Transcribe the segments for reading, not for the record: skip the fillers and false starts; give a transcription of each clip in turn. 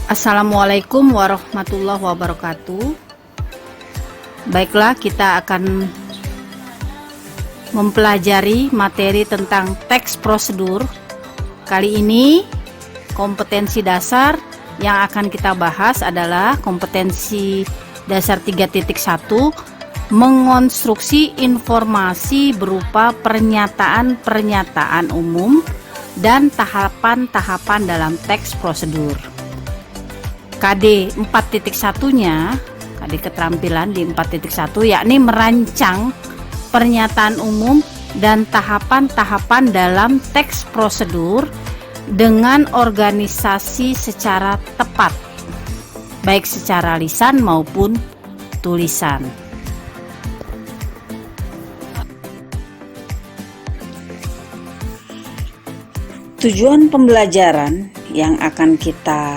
Assalamualaikum warahmatullahi wabarakatuh. Baiklah, kita akan mempelajari materi tentang teks prosedur. Kali ini kompetensi dasar yang akan kita bahas adalah kompetensi dasar 3.1, mengonstruksi informasi berupa pernyataan-pernyataan umum dan tahapan-tahapan dalam teks prosedur. KD 4.1-nya, KD keterampilan di 4.1, yakni merancang pernyataan umum dan tahapan-tahapan dalam teks prosedur dengan organisasi secara tepat, baik secara lisan maupun tulisan. Tujuan pembelajaran yang akan kita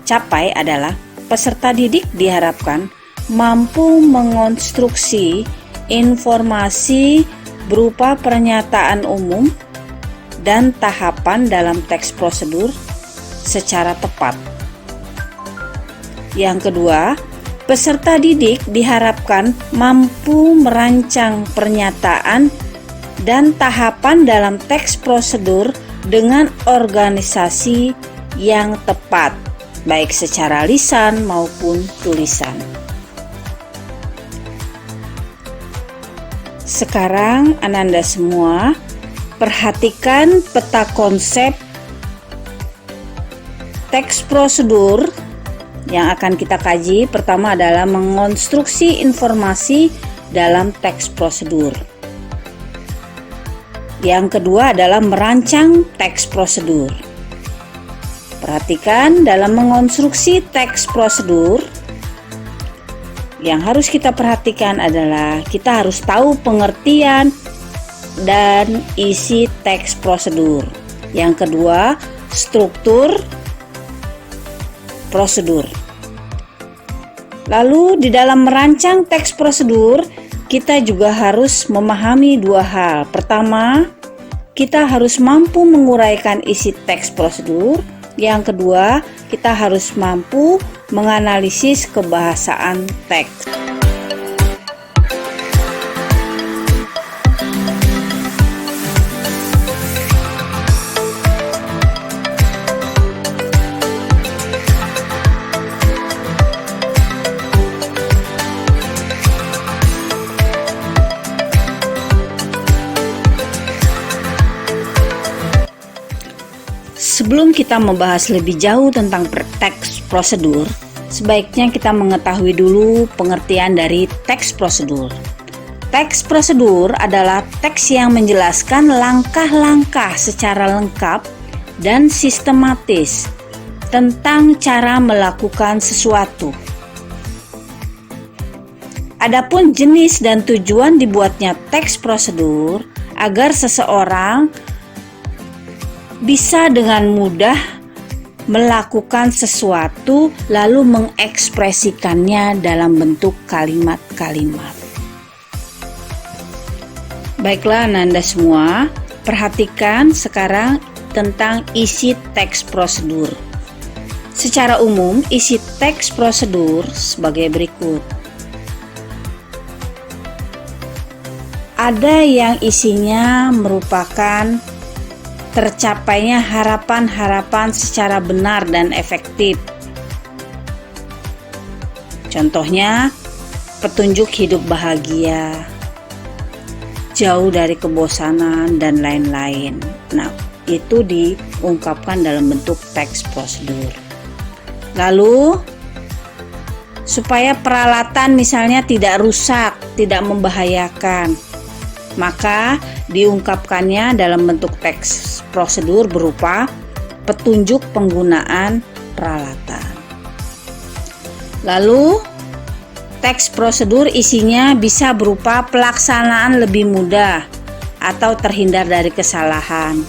capai adalah peserta didik diharapkan mampu mengonstruksi informasi berupa pernyataan umum dan tahapan dalam teks prosedur secara tepat. Yang kedua, peserta didik diharapkan mampu merancang pernyataan dan tahapan dalam teks prosedur dengan organisasi yang tepat, baik secara lisan maupun tulisan. Sekarang Ananda semua perhatikan peta konsep teks prosedur yang akan kita kaji. Pertama adalah mengonstruksi informasi dalam teks prosedur. Yang kedua adalah merancang teks prosedur. Perhatikan, dalam mengonstruksi teks prosedur, yang harus kita perhatikan adalah kita harus tahu pengertian dan isi teks prosedur. Yang kedua, struktur prosedur. Lalu di dalam merancang teks prosedur, kita juga harus memahami dua hal. Pertama, kita harus mampu menguraikan isi teks prosedur. Yang kedua, kita harus mampu menganalisis kebahasaan teks. Sebelum kita membahas lebih jauh tentang teks prosedur, sebaiknya kita mengetahui dulu pengertian dari teks prosedur. Teks prosedur adalah teks yang menjelaskan langkah-langkah secara lengkap dan sistematis tentang cara melakukan sesuatu. Adapun jenis dan tujuan dibuatnya teks prosedur agar seseorang bisa dengan mudah melakukan sesuatu lalu mengekspresikannya dalam bentuk kalimat-kalimat. Baiklah Ananda semua, perhatikan sekarang tentang isi teks prosedur. Secara umum, isi teks prosedur sebagai berikut. Ada yang isinya merupakan tercapainya harapan-harapan secara benar dan efektif. Contohnya, petunjuk hidup bahagia, jauh dari kebosanan, dan lain-lain. Nah, itu diungkapkan dalam bentuk teks prosedur. Lalu, supaya peralatan misalnya tidak rusak, tidak membahayakan, maka diungkapkannya dalam bentuk teks prosedur berupa petunjuk penggunaan peralatan. Lalu, teks prosedur isinya bisa berupa pelaksanaan lebih mudah atau terhindar dari kesalahan.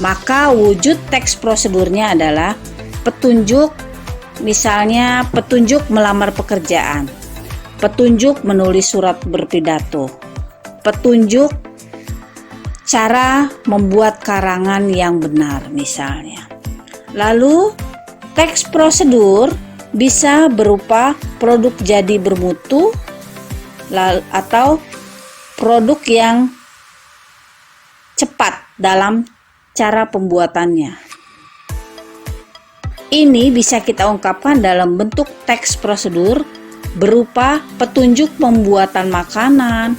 Maka wujud teks prosedurnya adalah petunjuk, misalnya petunjuk melamar pekerjaan, petunjuk menulis surat berpidato, petunjuk cara membuat karangan yang benar misalnya. Lalu Teks prosedur bisa berupa produk jadi bermutu atau produk yang cepat dalam cara pembuatannya. Ini bisa kita ungkapkan dalam bentuk teks prosedur berupa petunjuk pembuatan makanan,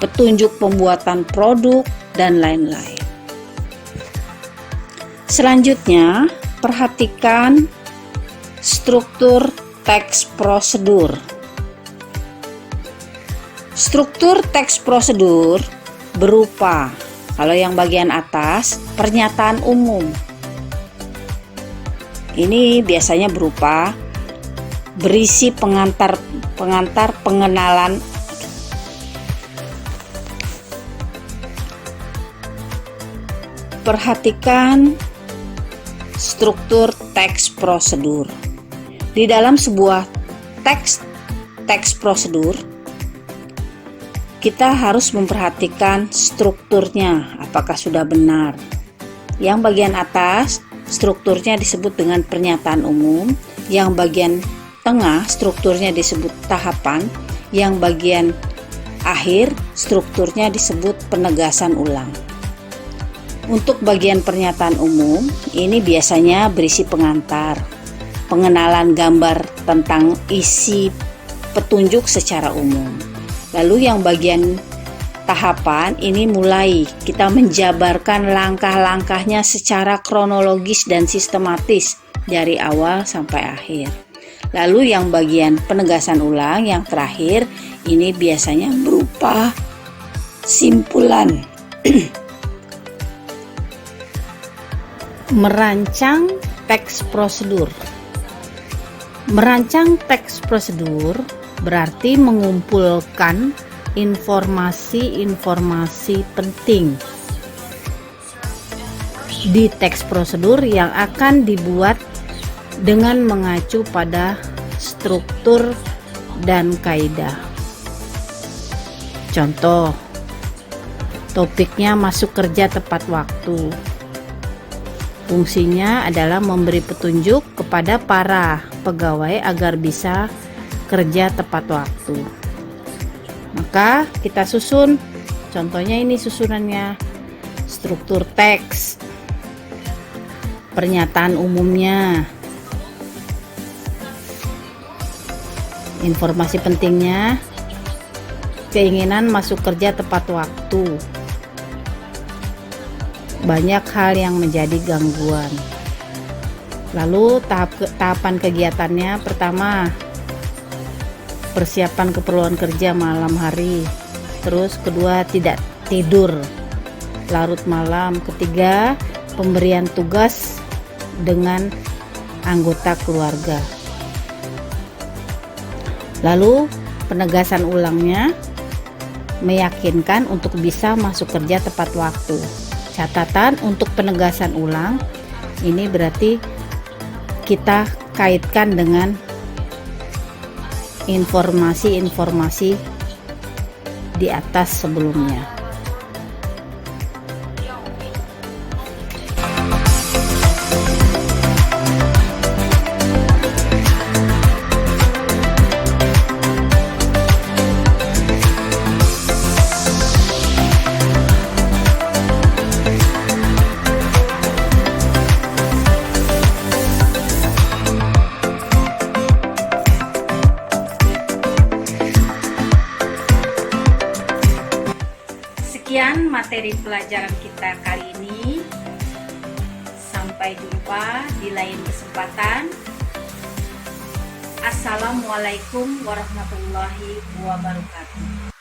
petunjuk pembuatan produk, dan lain-lain. Selanjutnya, perhatikan struktur teks prosedur. Struktur teks prosedur berupa, kalau yang bagian atas, pernyataan umum. Ini biasanya berupa berisi pengantar pengenalan. Perhatikan struktur teks prosedur. Di dalam sebuah teks prosedur, kita harus memperhatikan strukturnya, apakah sudah benar. Yang bagian atas, strukturnya disebut dengan pernyataan umum. Yang bagian tengah, strukturnya disebut tahapan. Yang bagian akhir, strukturnya disebut penegasan ulang. Untuk bagian pernyataan umum, ini biasanya berisi pengantar, pengenalan gambar tentang isi petunjuk secara umum. Lalu yang bagian tahapan ini mulai kita menjabarkan langkah-langkahnya secara kronologis dan sistematis dari awal sampai akhir. Lalu yang bagian penegasan ulang yang terakhir ini biasanya berupa simpulan. Merancang teks prosedur. Merancang teks prosedur berarti mengumpulkan informasi-informasi penting di teks prosedur yang akan dibuat dengan mengacu pada struktur dan kaidah. Contoh, topiknya masuk kerja tepat waktu. Fungsinya adalah memberi petunjuk kepada para pegawai agar bisa kerja tepat waktu. Maka kita susun, contohnya ini susunannya, struktur teks, pernyataan umumnya, informasi pentingnya, keinginan masuk kerja tepat waktu. Banyak hal yang menjadi gangguan. Lalu tahapan kegiatannya, pertama persiapan keperluan kerja malam hari, terus kedua tidak tidur larut malam, ketiga pemberian tugas dengan anggota keluarga. Lalu penegasan ulangnya, meyakinkan untuk bisa masuk kerja tepat waktu. Catatan untuk penegasan ulang ini berarti kita kaitkan dengan informasi-informasi di atas sebelumnya. Sekian materi pelajaran kita kali ini. Sampai jumpa di lain kesempatan. Assalamualaikum warahmatullahi wabarakatuh.